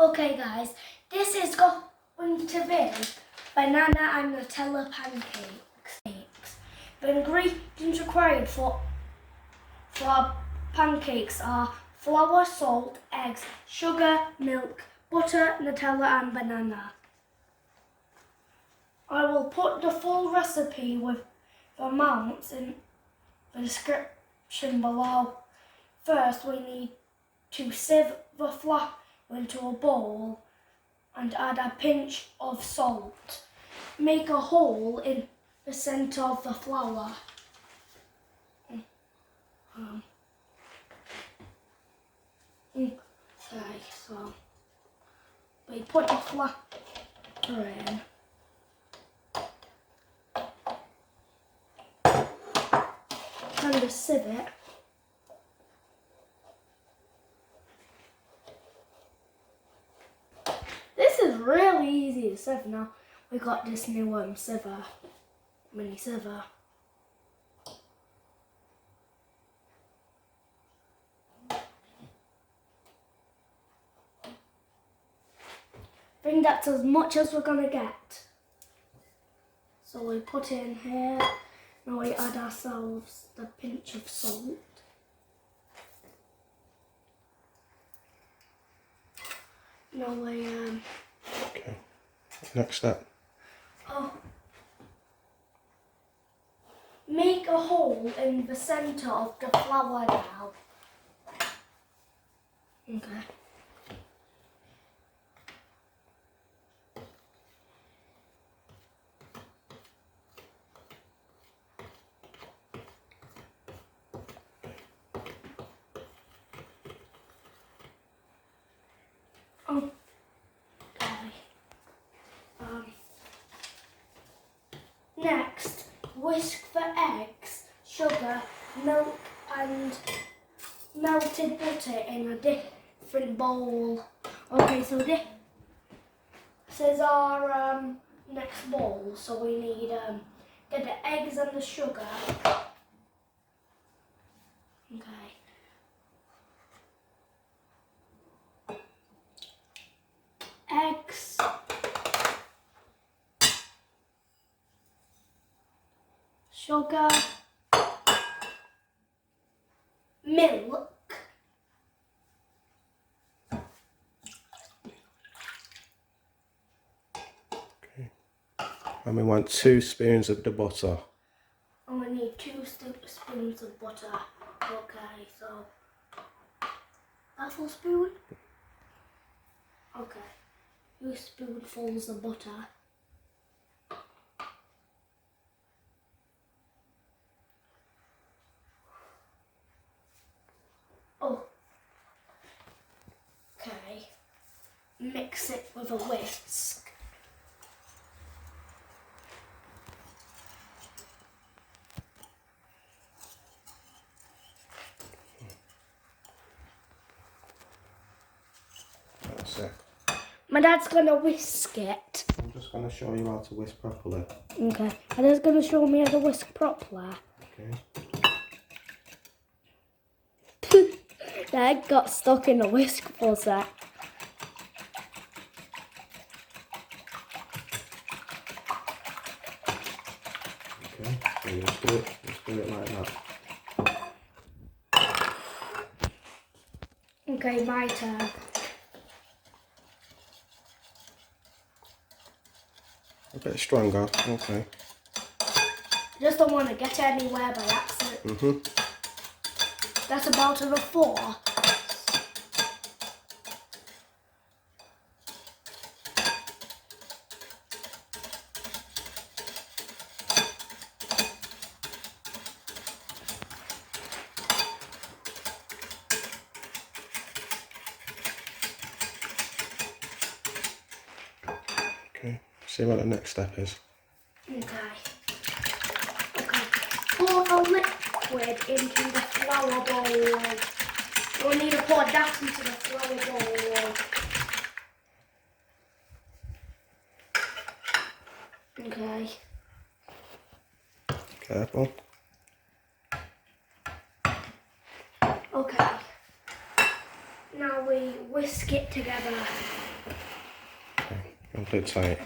Okay guys, this is going to be banana and Nutella pancakes. The ingredients required for our pancakes are flour, salt, eggs, sugar, milk, butter, Nutella and banana. I will put the full recipe with the amounts in the description below. First we need to sieve the flour into a bowl and add a pinch of salt. Make a hole in the centre of the flour. Okay, so we put the flour in. And the sieve it. This is really easy to sieve now. We got this new sieve, mini sieve. I think that's as much as we're gonna get. So we put in here. Now we add ourselves the pinch of salt. Now we Okay. Next step. Make a hole in the centre of the flour now. Okay. Next, whisk the eggs, sugar, milk and melted butter in a different bowl. Okay, so this is our next bowl. So we need get the eggs and the sugar. Okay. Eggs. Sugar, milk, Okay. And we want 2 spoons of the butter. and we need 2 spoons of butter. Okay, so a full spoon. Okay, 2 spoonfuls of butter. Okay, mix it with a whisk. That's it. My dad's gonna whisk it. I'm just going to show you how to whisk properly. Okay, my dad's gonna show me how to whisk properly. Okay. Dad got stuck in a whisk for a sec. Okay. So you just do it like that. Okay, my turn. A bit stronger. Okay. Just don't want to get anywhere by accident. That's about a 4. Okay. See what the next step is. Okay. Pour the liquid into the flour bowl. We'll need to pour that into the flour bowl. Okay. Careful. Okay. Now we whisk it together. Hold it tight.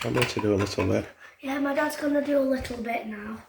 I'm going to do a little bit. Yeah, my dad's gonna do a little bit now.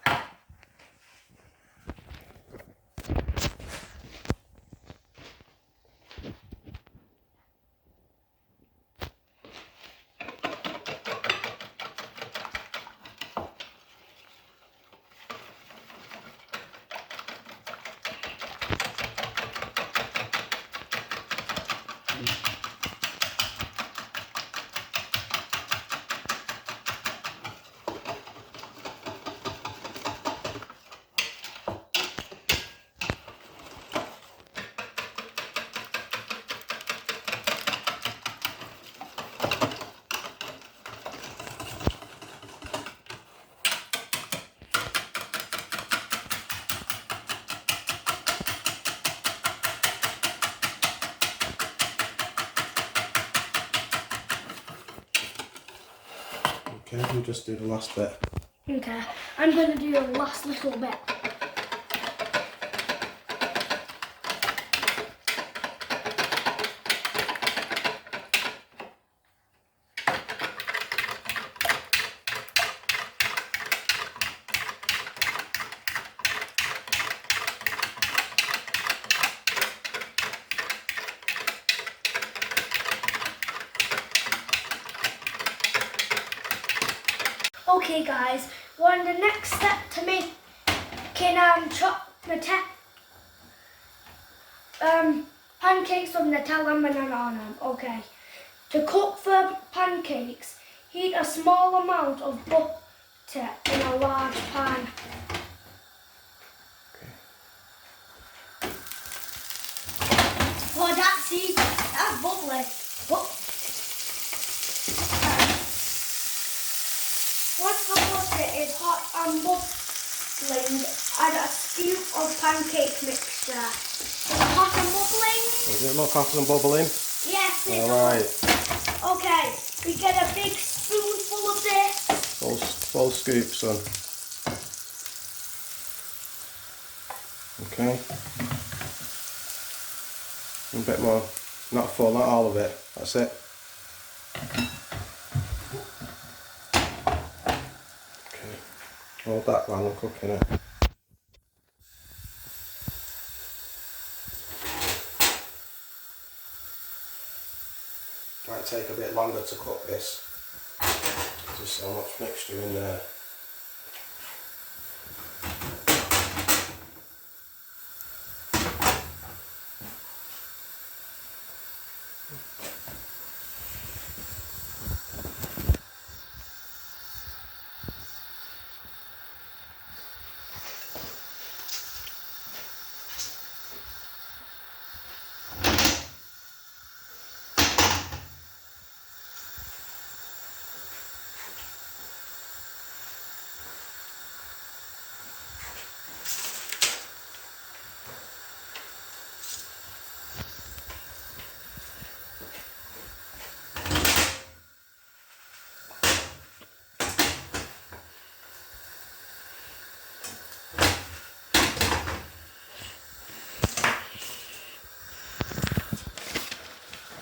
Okay, we'll just do the last bit. Okay, I'm gonna do the last little bit. Okay guys, we're on the next step to making pancakes with Nutella and banana on them. Okay, to cook the pancakes, heat a small amount of butter in a large pan. Oh, that's bubbly. Oh. Once the butter is hot and bubbling, add a scoop of pancake mixture. Is it hot and bubbling? Does it look hot and bubbling? Yes, it Alright. does. Okay, we get a big spoonful of this. Full scoop, son. Okay. A bit more. Not full, not all of it. That's it. Hold that while I'm cooking it. Might take a bit longer to cook this. There's so much mixture in there.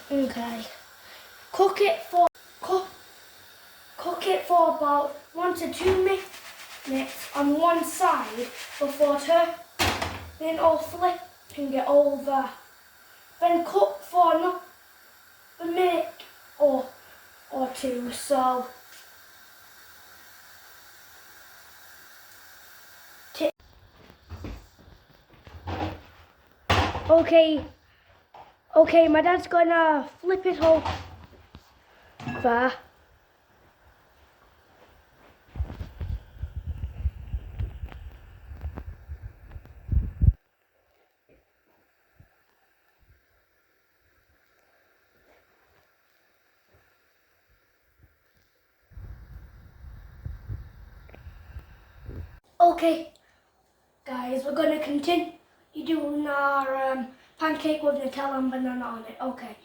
Okay. Cook it for about 1 to 2 minutes on one side before turning or flipping it over. Then cook for another minute or two. So okay, my dad's gonna flip it over. Okay, guys, we're going to continue doing our pancake with Nutella and banana on it. Okay,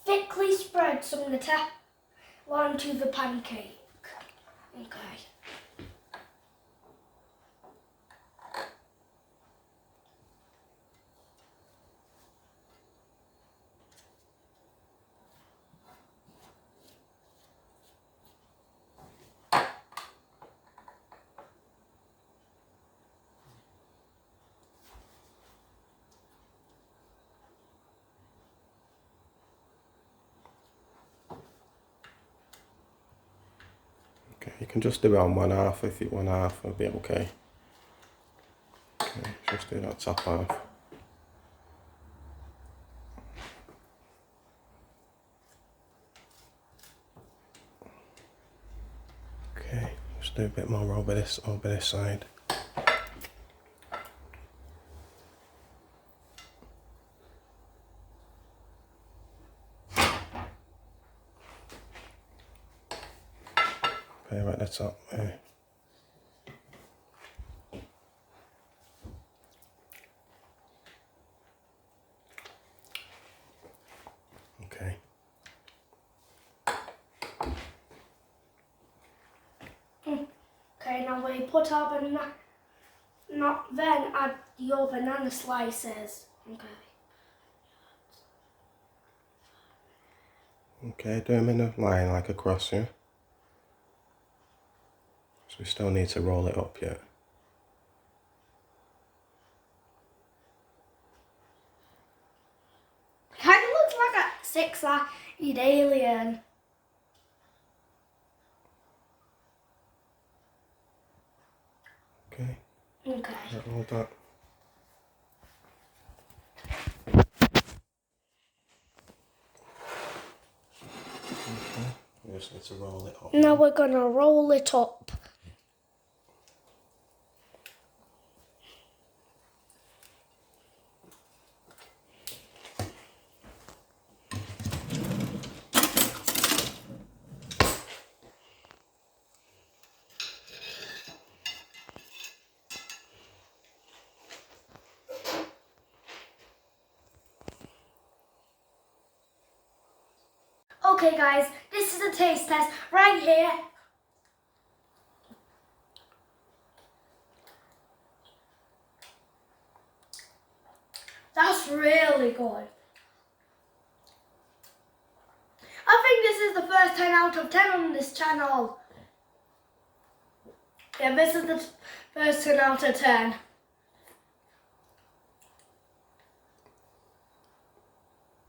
thickly spread some Nutella onto the pancake. Okay. Okay, you can just do it on one half if you one half will be okay. Okay, just do that top half. Okay, just do a bit more over this side. Okay, right at the top there. Okay. Okay, now we put our banana, then add your banana slices. Okay. Okay, do them in a line like across here. So we still need to roll it up yet. Kind of looks like a six-eyed alien. Okay. Okay. Roll that. Okay. We just need to roll it up. Now we're gonna roll it up. Okay guys, this is a taste test right here. That's really good. I think this is the first 10 out of 10 on this channel. Yeah, this is the first 10 out of 10.